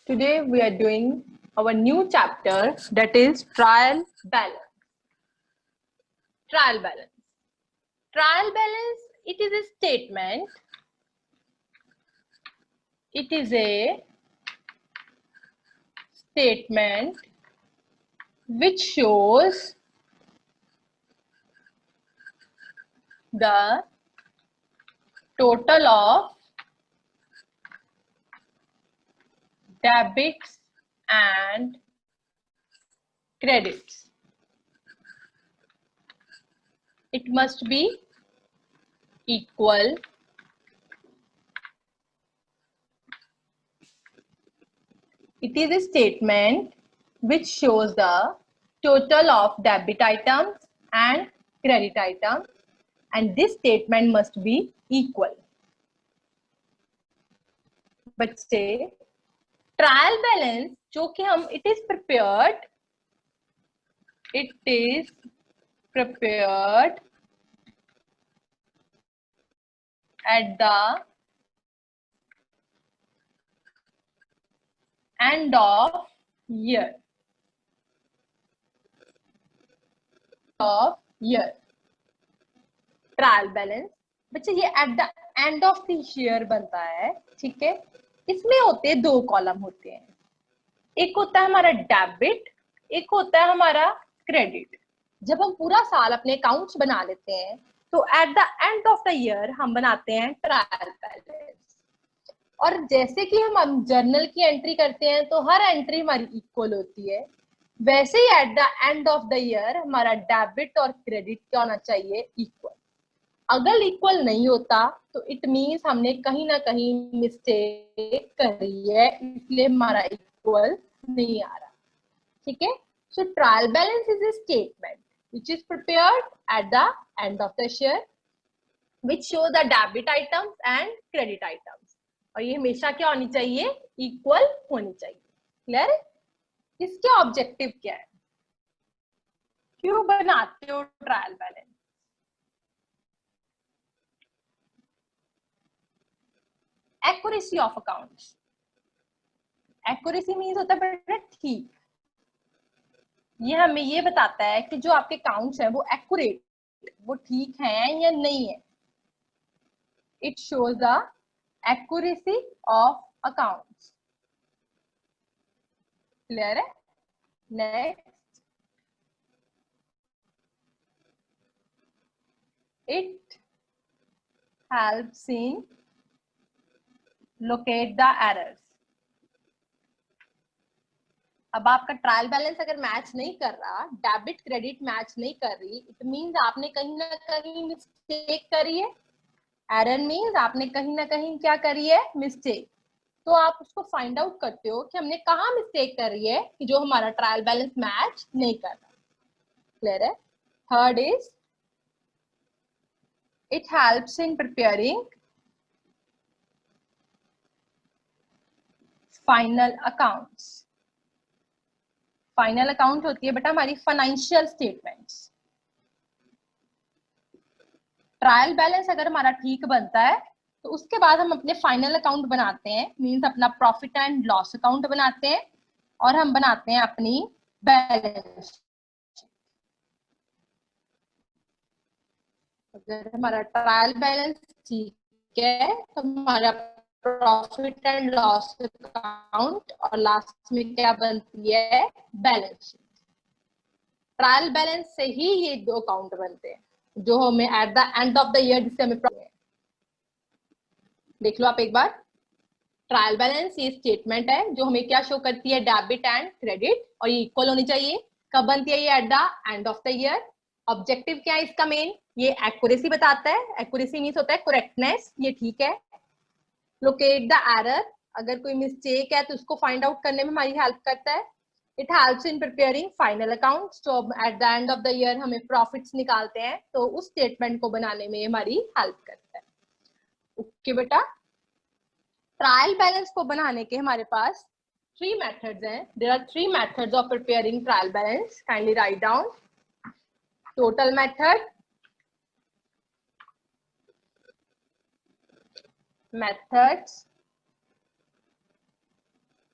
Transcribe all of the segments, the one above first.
Today we are doing our new chapter, that is trial balance. Trial balance. Trial balance, it is a statement. It is a statement which shows the total of debits and credits. It must be equal. It is a statement which shows the total of debit items and credit items, and this statement must be equal. बच्चे trial balance जो कि हम it is prepared at the end of year. Trial balance बच्चे ये eight the end of the year बनता है, ठीक है। इसमें होते हैं दो कॉलम होते हैं, एक होता है हमारा डेबिट, एक होता है हमारा क्रेडिट। जब हम पूरा साल अपने अकाउंट्स बना लेते हैं तो at the end of the year हम बनाते हैं ट्रायल बैलेंस। और जैसे कि हम जर्नल की एंट्री करते हैं तो हर एंट्री हमारी इक्वल होती है, वैसे ही at the end of the year हमारा डेबिट और क्रेडिट क्या होना चाहिए, इक्वल। अगर इक्वल नहीं होता तो इट मीन्स हमने कहीं ना कहीं मिस्टेक करी है, इसलिए हमारा इक्वल नहीं आ रहा, ठीक है। So trial balance is a statement which is prepared at the end of the year which show the debit items and credit items, और ये हमेशा क्या होनी चाहिए, इक्वल होनी चाहिए। क्लियर है? इसके ऑब्जेक्टिव क्या है, क्यों बनाते हो trial balance? Accuracy of accounts. Accuracy means होता है बेटा ठीक, ये हमें ये बताता है कि जो आपके अकाउंट्स हैं वो एक्यूरेट, वो ठीक हैं या नहीं है। It shows the accuracy of accounts. Clear है? Next, it helps in locate the errors. अब आपका ट्रायल बैलेंस अगर मैच नहीं कर रहा, डेबिट क्रेडिट मैच नहीं कर रही, इट मींस आपने कहीं ना कहीं मिस्टेक करी है। एरर मींस आपने कहीं ना कहीं क्या करी है, मिस्टेक। तो आप उसको फाइंड आउट करते हो कि हमने कहाँ मिस्टेक करी है कि जो हमारा ट्रायल बैलेंस मैच नहीं कर रहा। क्लियर है? Third is it helps in preparing final accounts. Final account होती है बेटा हमारी फाइनेंशियल स्टेटमेंट्स। ट्रायल बैलेंस अगर हमारा ठीक बनता है तो उसके बाद हम अपने फाइनल अकाउंट बनाते हैं, मींस अपना प्रॉफिट एंड लॉस अकाउंट बनाते हैं, और हम बनाते हैं अपनी बैलेंस। अगर हमारा ट्रायल बैलेंस ठीक है तो हमारा प्रॉफिट एंड लॉस अकाउंट और लास्ट में क्या बनती है, बैलेंस शीट। ट्रायल बैलेंस से ही ये दो अकाउंट बनते हैं जो हमें eight the end of the year जिससे हमें देख लो आप एक बार। ट्रायल बैलेंस ये स्टेटमेंट है जो हमें क्या शो करती है, डेबिट एंड क्रेडिट, और ये इक्वल होनी चाहिए। कब बनती है ये, eight the end of the year. Objective क्या है इसका मेन, ये एक्यूरेसी बताता है। एक्यूरेसी मीन्स होता है करेक्टनेस, ये ठीक है। लोकेट द एरर, अगर कोई मिस्टेक है तो उसको फाइंड आउट करने में हमारी हेल्प करता है। It helps in preparing final accounts, तो at the end of the year हमें प्रॉफिट्स निकालते हैं तो उस स्टेटमेंट को बनाने में हमारी हेल्प करता है। ओके बेटा, ट्रायल बैलेंस को बनाने के हमारे पास 3 मेथड्स हैं। There are 3 methods of preparing trial balance. Kindly write down. Total method, methods,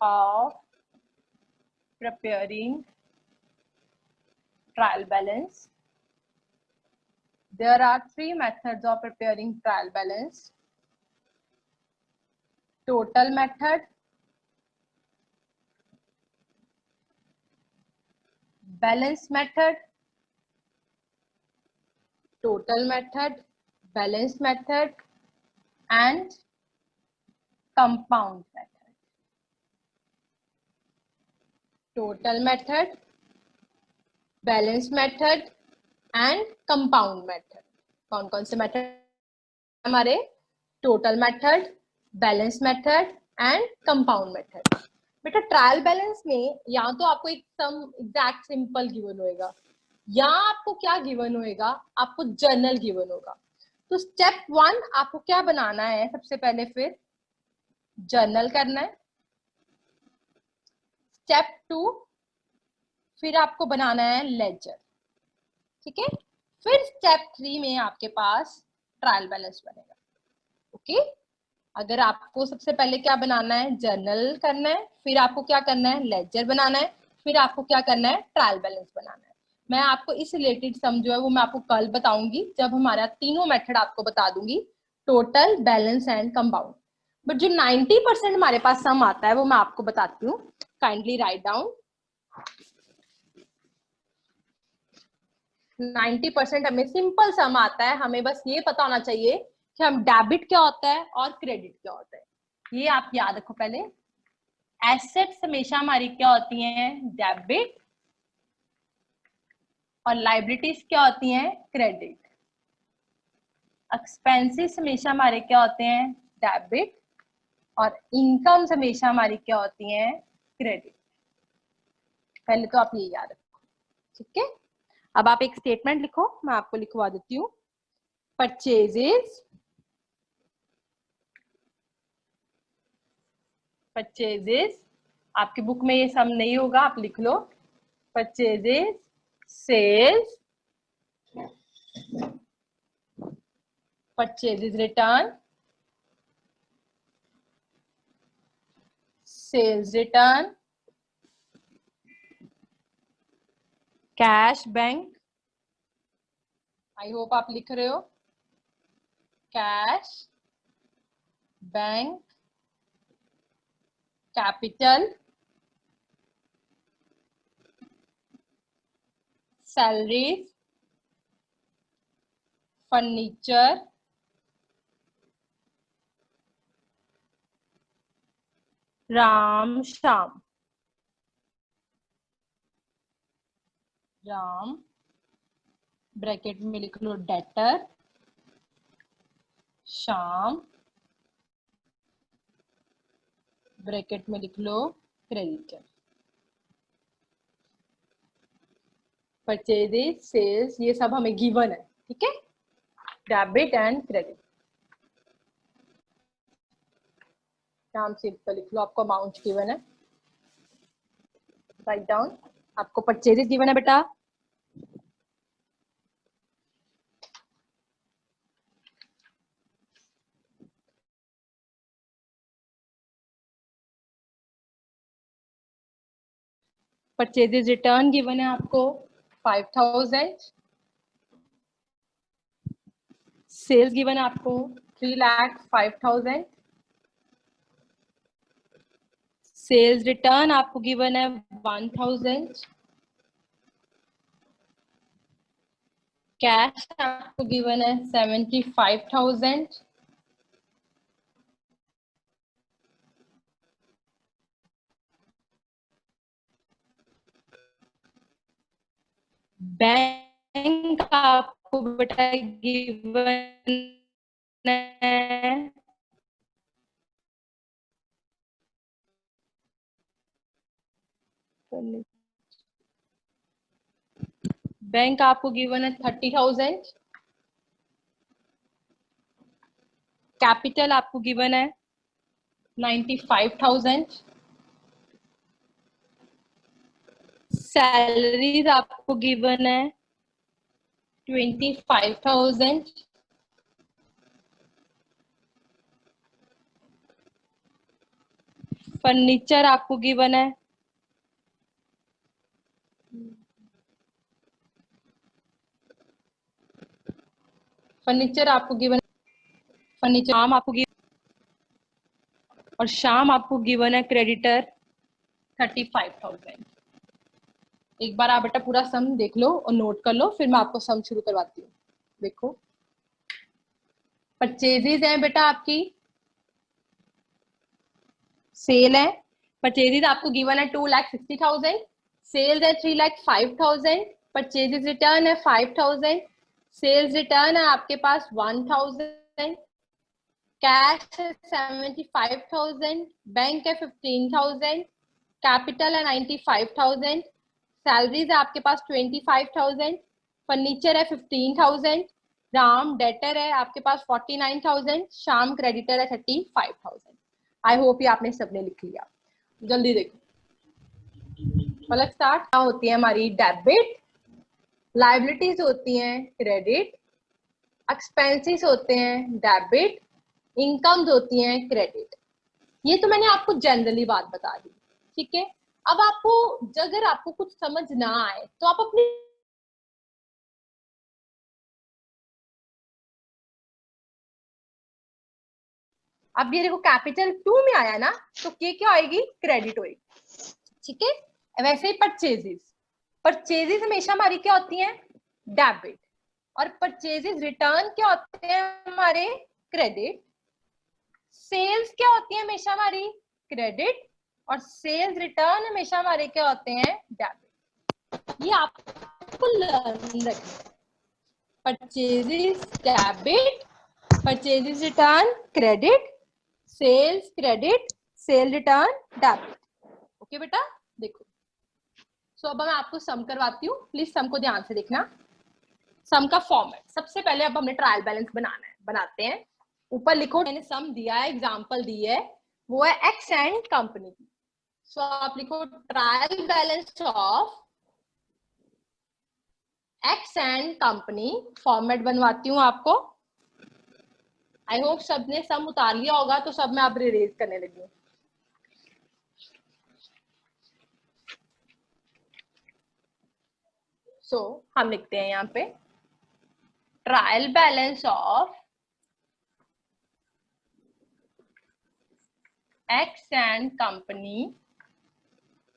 of preparing trial balance. There are three methods of preparing trial balance: total method, balance method, total method, balance method, and compound method. Total method, balance method and compound method. कौन कौन से method हमारे? Total method, balance method and compound method. बेटा trial balance में या तो आपको एक सम एग्जैक्ट सिंपल गिवन होएगा, या आपको क्या गिवन होएगा, आपको जर्नल गिवन होगा. तो स्टेप 1 आपको क्या बनाना है? सबसे पहले फिर जर्नल करना है. स्टेप 2 फिर आपको बनाना है लेजर. ठीक है. फिर स्टेप 3 में आपके पास ट्रायल बैलेंस बनेगा. ओके. अगर आपको सबसे पहले क्या बनाना है? जर्नल करना है. फिर आपको क्या करना है? लेजर बनाना है. फिर आपको क्या करना है? ट्रायल बैलेंस बनाना है. मैं आपको इस रिलेटेड सम जो है वो मैं आपको कल बताऊंगी, जब हमारा तीनों मेथड आपको बता दूंगी, total, balance and compound. But जो 90% हमारे पास सम आता है वो मैं आपको बताती हूँ. Kindly write down. 90% हमें सिंपल सम आता है. हमें बस ये पता होना चाहिए कि हम डेबिट क्या होता है और क्रेडिट क्या होता है. ये आप याद रखो. पहले एसेट्स हमेशा हमारी क्या होती हैं? डेबिट. और लाइबिलिटीज क्या होती हैं? क्रेडिट. एक्सपेंसेस हमेशा हमारे क्या होते हैं? डेबिट. और इनकम हमेशा हमारी क्या होती हैं? क्रेडिट. पहले तो आप ये याद रखो. ठीक है. अब आप एक स्टेटमेंट लिखो, मैं आपको लिखवा देती हूँ. परचेजेस, परचेजेस, आपकी बुक में ये सम नहीं होगा, आप लिख लो. Purchases, sales, purchases return, sales return, cash bank. I hope आप लिख रहे हो. Cash bank, capital, salaries, furniture, Ram Shyam. Ram bracket में लिख लो डेटर, श्याम ब्रैकेट में लिख लो क्रेडिटर. परचेजेस, सेल्स, ये सब हमें गिवन है. ठीक है. Debit and credit. नाम सिंपल लिख लो. आपको अमाउंट गिवन है, राइट डाउन. आपको परचेजेस गिवन है बेटा. परचेजेस रिटर्न गिवन है आपको 5000. सेल्स गिवन है आपको 3,05,000. सेल्स रिटर्न आपको गिवन है 1000. कैश आपको गिवन है 75,000. बैंक आपको बेटा गिवन है बैंक आपको गिवन है 30,000. कैपिटल आपको गिवन है 95,000. सैलरीज आपको गिवन है 25,000. फर्नीचर आपको गिवन है, फर्नीचर आपको गिवन, फर्नीचर शाम आपको गिवन, और शाम आपको गिवन है क्रेडिटर 35,000। एक बार आप बेटा पूरा सम देख लो और नोट कर लो, फिर मैं आपको सम शुरू करवाती हूँ। देखो परचेजेज है बेटा आपकी, सेल है, परचेजेज आपको गिवन है 2,60,000, सेल्स है 3,05,000, परचेजेज रिटर्न है 5,000, सेल्स रिटर्न है आपके पास 1,000, कैश है 75,000, बैंक है 15,000, कैपिटल है 95,000, सैलरीज है आपके पास 25,000, फर्नीचर है 15,000, राम डेटर है आपके पास 49,000, शाम क्रेडिटर है 35,000। आई होप ये आपने सबने लिख लिया। जल्दी देखो, मतलब स्टार्ट क्या होती है हमारी, डेबिट, लाइबिलिटीज होती हैं क्रेडिट, एक्सपेंसेस होते हैं डेबिट, इनकम्स होती हैं क्रेडिट। ये तो मैंने आपको जनरली बात बता दी, ठीक है। अब आपको अगर आपको कुछ समझ ना आए तो आप अपनी अब ये देखो कैपिटल 2 में आया ना, तो के क्या आएगी, क्रेडिट होगी, ठीक है। वैसे ही परचेजेस, परचेजेस हमेशा हमारी क्या होती हैं, डेबिट, और परचेजेस रिटर्न क्या होते हैं हमारे, क्रेडिट। सेल्स क्या होती है हमेशा हमारी, क्रेडिट, और सेल्स रिटर्न हमेशा हमारे क्या होते हैं, डेबिट। ये आपको लर्न रखना है, purchases debit, purchases return credit, sales credit, sale return debit. Okay बेटा, देखो सो अब मैं आपको सम करवाती हूँ, प्लीज सम को ध्यान से देखना। सम का फॉर्मेट, सबसे पहले अब हमने ट्रायल बैलेंस बनाना है, बनाते हैं। ऊपर लिखो, मैंने सम दिया है, एग्जांपल दी है, वो है एक्स एंड कंपनी की। सो आप लिखो trial balance of X and company. Format बनवाती हूँ आपको। आई होप सबने सम उतार लिया होगा, तो सब मैं अब रिरेज करने लगी हूँ। सो हम लिखते हैं यहाँ पे trial balance of X and company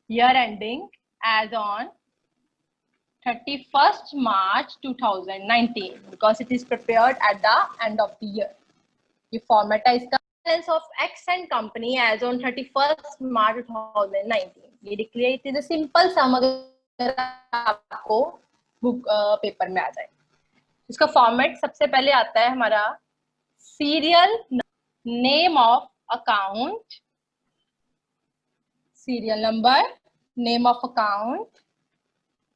year ending as on 31st March 2019 because it is prepared at the end of the year. ये फॉर्मेट है इसका, balance of X and company as on 31st March 2019। ये declare, it is a simple sum, अगर आपको book paper में आ जाए। इसका format सबसे पहले आता है हमारा serial name of account, serial number, name of account.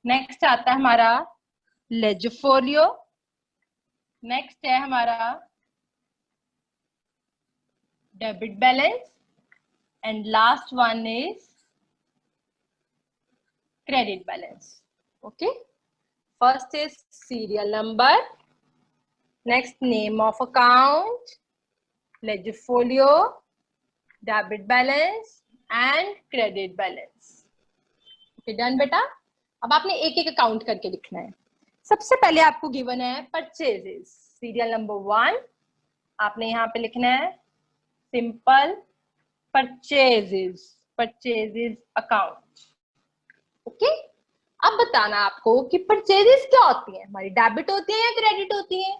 Next आता है हमारा लेजर फोलियो, नेक्स्ट है हमारा debit balance, and last one is credit balance. Okay, first is serial number, next name of account, ledger folio, debit balance and credit balance. Okay done बेटा। अब आपने एक एक अकाउंट करके लिखना है। सबसे पहले आपको गिवन है परचेजेस, सीरियल नंबर 1, आपने यहाँ पे लिखना है simple purchases, purchases account. Okay, अब बताना आपको कि परचेजेस क्या होती हैं, हमारी डेबिट होती है या क्रेडिट होती है।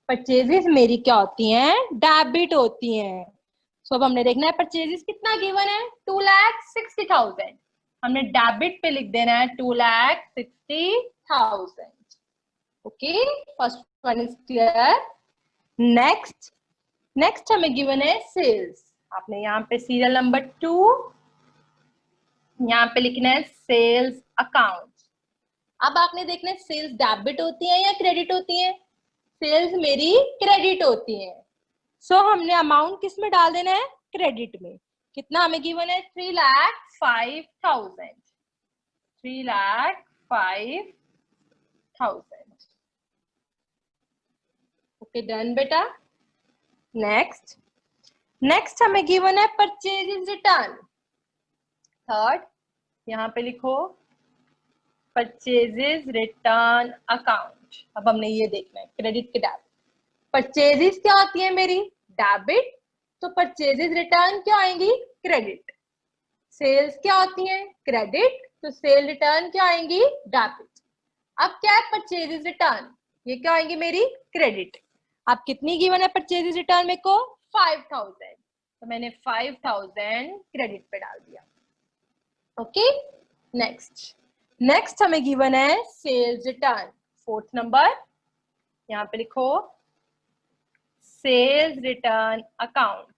परचेजेस मेरी क्या होती हैं, डेबिट होती हैं। सो अब हमने देखना है परचेजेस कितना गिवन है, 2,60,000। हमने डेबिट पे लिख देना है 2,60,000। Okay, first one is clear. Next, next हमें गिवन है सेल्स। आपने यहाँ पे सीरियल नंबर 2, यहाँ पे लिखना है सेल्स अकाउंट। अब आपने देखना है सेल्स डेबिट होती है या क्रेडिट होती है। सेल्स मेरी क्रेडिट होती है। सो हमने अमाउंट किस में डाल देना है, क्रेडिट में। कितना हमें गिवन है, 3,05,000, 3,05,000। ओके डन बेटा। नेक्स्ट, नेक्स्ट हमें गिवन है परचेजेस रिटर्न। थर्ड यहाँ पे लिखो परचेजेस रिटर्न अकाउंट। अब हमने ये देखना है क्रेडिट के डेबिट। परचेजेस क्या होती है मेरी? डेबिट। तो परचेजेस रिटर्न क्या आएंगी? क्रेडिट। सेल्स क्या होती है? क्रेडिट। तो सेल रिटर्न क्या आएंगी? डेबिट। अब क्या है परचेजेस रिटर्न? ये क्या आएंगी मेरी? क्रेडिट। अब कितनी गिवन है परचेजेस रिटर्न मेरे को? 5000। तो मैंने 5000 क्रेडिट पे डाल दिया। ओके, नेक्स्ट हमें गिवन है सेल्स रिटर्न। फोर्थ नंबर यहाँ पे लिखो सेल्स रिटर्न अकाउंट।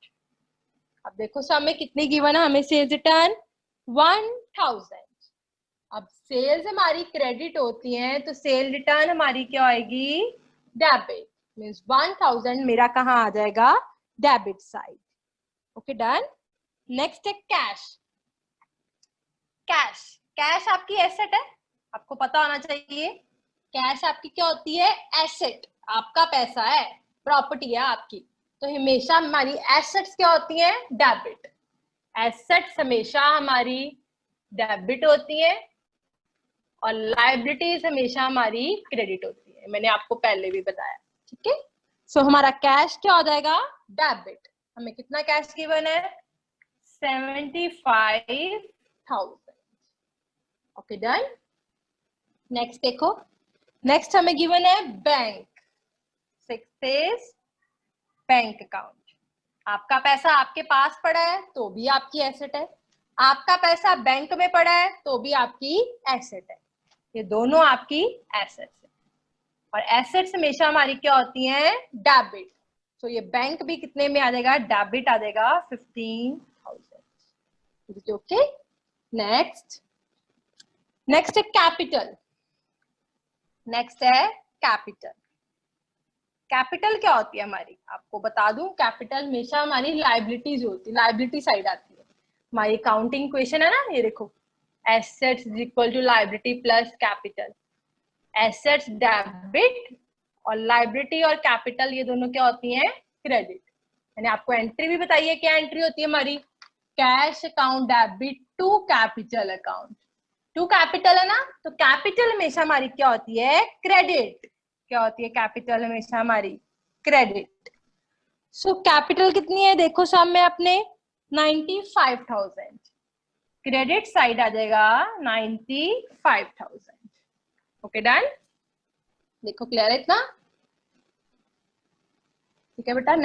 अब देखो सम में कितनी गिवन है हमें सेल्स रिटर्न? 1000। अब सेल्स हमारी क्रेडिट होती है तो सेल रिटर्न हमारी क्या आएगी? डेबिट। मींस 1000 मेरा कहाँ आ जाएगा? Debit side. Okay done. Next है कैश। कैश कैश आपकी एसेट है, आपको पता होना चाहिए। कैश आपकी क्या होती है? एसेट। आपका पैसा है, प्रॉपर्टी है आपकी। तो हमेशा हमारी एसेट्स क्या होती हैं? डेबिट। एसेट्स हमेशा हमारी डेबिट होती हैं और लाइबिलिटीज हमेशा हमारी क्रेडिट होती है। मैंने आपको पहले भी बताया, ठीक है। सो हमारा कैश क्या हो जाएगा? डेबिट। हमें कितना कैश गिवन है? 75,000। Okay done. नेक्स्ट देखो, नेक्स्ट हमें गिवन है बैंक। 6 bank account. आपका पैसा आपके पास पड़ा है तो भी आपकी एसेट है, आपका पैसा बैंक में पड़ा है तो भी आपकी एसेट है। ये दोनों आपकी एसेट्स है और एसेट्स हमेशा हमारी क्या होती हैं? डेबिट। तो ये बैंक भी कितने में आ जाएगा? डेबिट आ जाएगा 15,000। ओके, नेक्स्ट है कैपिटल। नेक्स्ट है कैपिटल। कैपिटल क्या होती है हमारी? आपको बता दूं, कैपिटल हमेशा हमारी लाइबिलिटीज होती है, लाइबिलिटी साइड आती है। हमारी अकाउंटिंग इक्वेशन है ना, ये देखो, assets is equal to liability plus capital. Assets debit और लाइबिलिटी और कैपिटल ये दोनों क्या होती हैं? क्रेडिट। मैंने आपको एंट्री भी बताई है, क्या एंट्री होती है हमारी? Cash account debit to capital account. To capital है ना, तो कैपिटल हमेशा हमारी क्या होती है? क्रेडिट। क्या होती है? कैपिटल हमेशा हमारी क्रेडिट। सो कैपिटल कितनी है देखो सामने अपने? 95,000। क्रेडिट साइड आ जाएगा 95,000। Okay done. देखो क्लियर है इतना? ठीक है बेटा।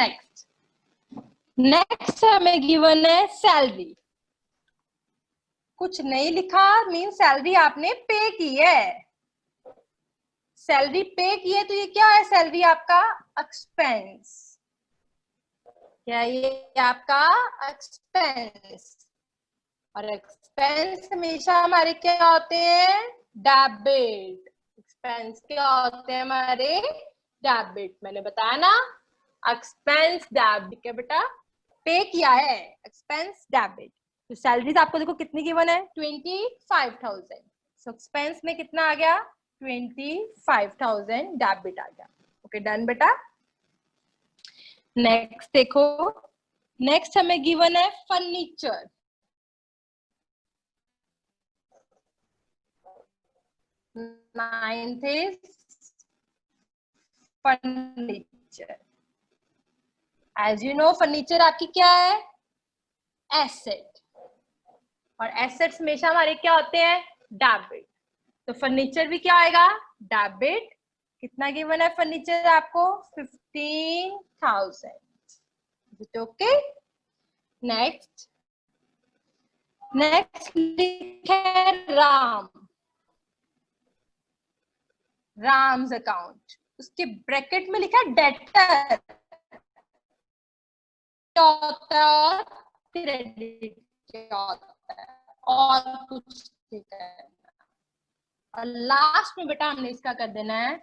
नेक्स्ट हमें गिवन है सैलरी। कुछ नहीं लिखा मीन सैलरी आपने पे की है। सैलरी पे की है तो ये क्या है? सैलरी आपका एक्सपेंस। क्या ये आपका एक्सपेंस? और एक्सपेंस हमेशा हमारे क्या होते हैं? डेबिट। एक्सपेंस क्या होते हैं हमारे? डेबिट। मैंने बताया ना, एक्सपेंस डेबिट है बेटा। पे किया है, एक्सपेंस डेबिट। तो सैलरीज आपको देखो कितनी गिवन है? 25,000। सो एक्सपेंस में कितना आ गया? 25,000 डेबिट आ गया। ओके डन बेटा। नेक्स्ट देखो, नेक्स्ट हमें गिवन है furniture. Ninth is furniture. As you know furniture आपकी क्या है? एसेट। और एसेट्स हमेशा हमारे क्या होते हैं? डेबिट। तो फर्नीचर भी क्या आएगा? डेबिट। कितना गिवन है फर्नीचर आपको? 15,000। ओके। नेक्स्ट लिखा है राम्स अकाउंट। उसके ब्रैकेट में लिखा है डेटर। क्या होता है? क्रेडिट क्या होता है? और कुछ नहीं करना। और लास्ट में बेटा हमने इसका कर देना है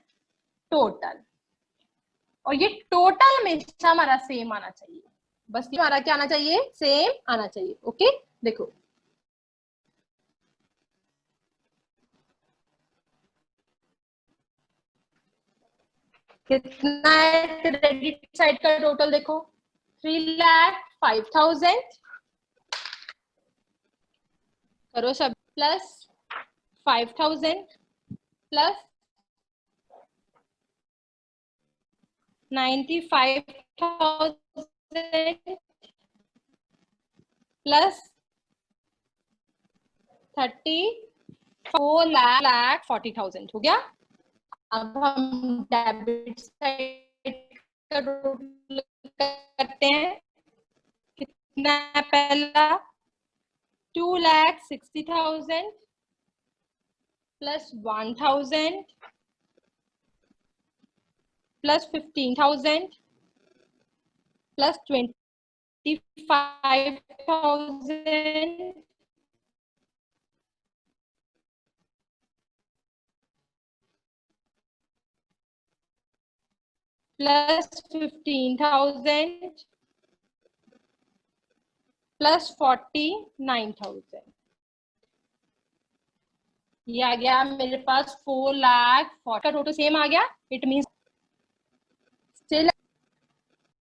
टोटल। और ये टोटल हमेशा हमारा सेम आना चाहिए। बस ये हमारा क्या आना चाहिए? सेम आना चाहिए। ओके देखो, कितना है क्रेडिट साइड का टोटल? देखो 3,05,000 करो सब, प्लस 5000 प्लस 95,000 प्लस 34,40,000 हो गया। अब हम डेबिट साइड का टोटल करते हैं, कितना है पहला 2,60,000 plus 1,000 plus 15,000 plus 25,000 plus 15,000 plus 49,000। ये आ गया मेरे पास 4,40,000 का टोटल सेम आ गया। It means still